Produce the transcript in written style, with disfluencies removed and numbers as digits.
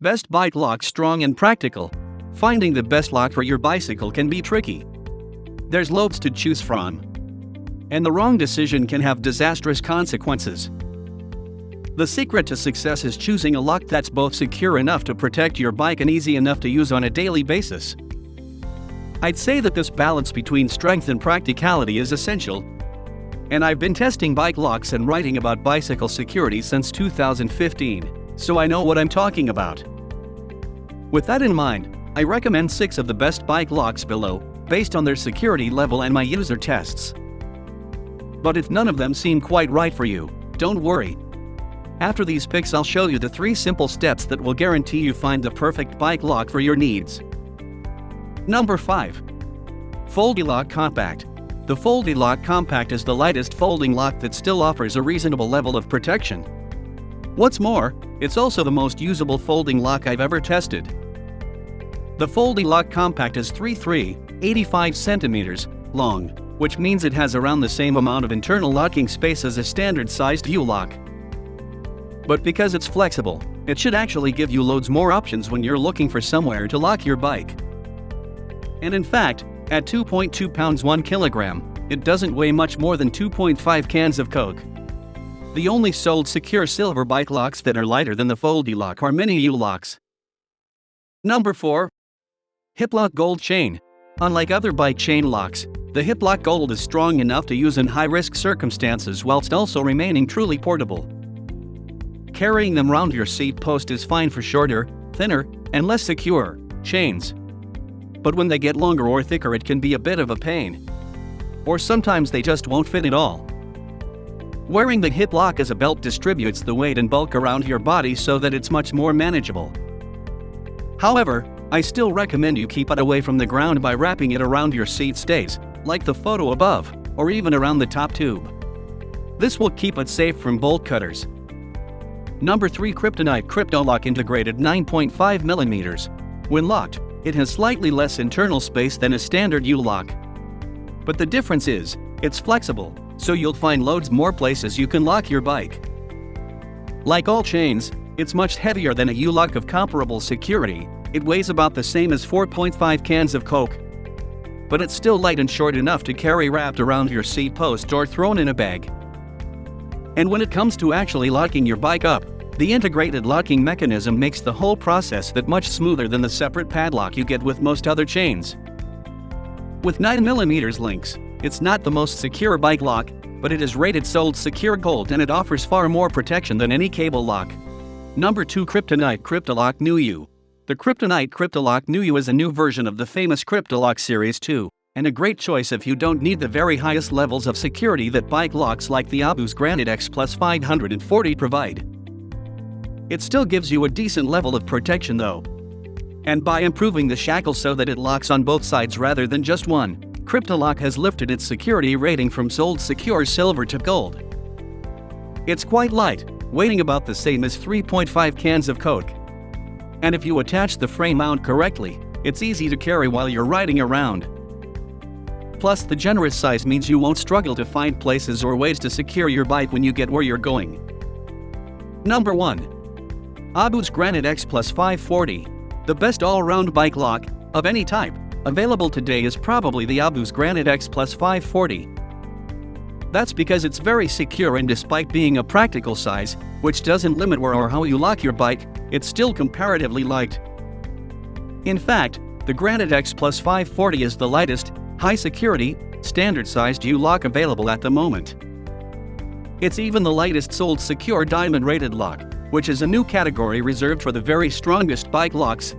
Best bike lock: strong and practical. Finding the best lock for your bicycle can be tricky. There's loads to choose from, and the wrong decision can have disastrous consequences. The secret to success is choosing a lock that's both secure enough to protect your bike and easy enough to use on a daily basis. I'd say that this balance between strength and practicality is essential, and I've been testing bike locks and writing about bicycle security since 2015, so I know what I'm talking about. With that in mind, I recommend 6 of the best bike locks below, based on their security level and my user tests. But if none of them seem quite right for you, don't worry. After these picks, I'll show you the 3 simple steps that will guarantee you find the perfect bike lock for your needs. Number 5. FoldiLock Compact. The FoldiLock Compact is the lightest folding lock that still offers a reasonable level of protection. What's more, it's also the most usable folding lock I've ever tested. The FoldiLock Compact is 85 centimeters long, which means it has around the same amount of internal locking space as a standard-sized U-lock. But because it's flexible, it should actually give you loads more options when you're looking for somewhere to lock your bike. And in fact, at 2.2 pounds 1 kilogram, it doesn't weigh much more than 2.5 cans of Coke. The only sold secure silver bike locks that are lighter than the FoldiLock are mini U-locks. Number 4. HipLock Gold Chain. Unlike other bike chain locks, the HipLock Gold is strong enough to use in high-risk circumstances whilst also remaining truly portable. Carrying them round your seat post is fine for shorter, thinner, and less secure chains. But when they get longer or thicker, it can be a bit of a pain. Or sometimes they just won't fit at all. Wearing the HipLock as a belt distributes the weight and bulk around your body so that it's much more manageable. However, I still recommend you keep it away from the ground by wrapping it around your seat stays, like the photo above, or even around the top tube. This will keep it safe from bolt cutters. Number 3. Kryptonite Kryptolok Integrated 9.5mm. When locked, it has slightly less internal space than a standard U-lock. But the difference is, it's flexible, so you'll find loads more places you can lock your bike. Like all chains, it's much heavier than a U-lock of comparable security. It weighs about the same as 4.5 cans of Coke. But it's still light and short enough to carry wrapped around your seat post or thrown in a bag. And when it comes to actually locking your bike up, the integrated locking mechanism makes the whole process that much smoother than the separate padlock you get with most other chains. With 9mm links, it's not the most secure bike lock, but it is rated sold secure gold and it offers far more protection than any cable lock. Number 2. Kryptonite Kryptolok NU. The Kryptonite Kryptolok NU is a new version of the famous Kryptolok Series 2, and a great choice if you don't need the very highest levels of security that bike locks like the ABU's Granit XPlus 540 provide. It still gives you a decent level of protection though. And by improving the shackle so that it locks on both sides rather than just one, Kryptolok has lifted its security rating from sold secure silver to gold. It's quite light, weighing about the same as 3.5 cans of Coke. And if you attach the frame mount correctly, it's easy to carry while you're riding around. Plus, the generous size means you won't struggle to find places or ways to secure your bike when you get where you're going. Number 1. ABU's Granit XPlus 540. The best all-round bike lock, of any type, available today is probably the ABU's Granit XPlus 540. That's because it's very secure, and despite being a practical size, which doesn't limit where or how you lock your bike, it's still comparatively light. In fact, the Granit XPlus 540 is the lightest, high-security, standard-sized U-lock available at the moment. It's even the lightest sold secure diamond-rated lock, which is a new category reserved for the very strongest bike locks,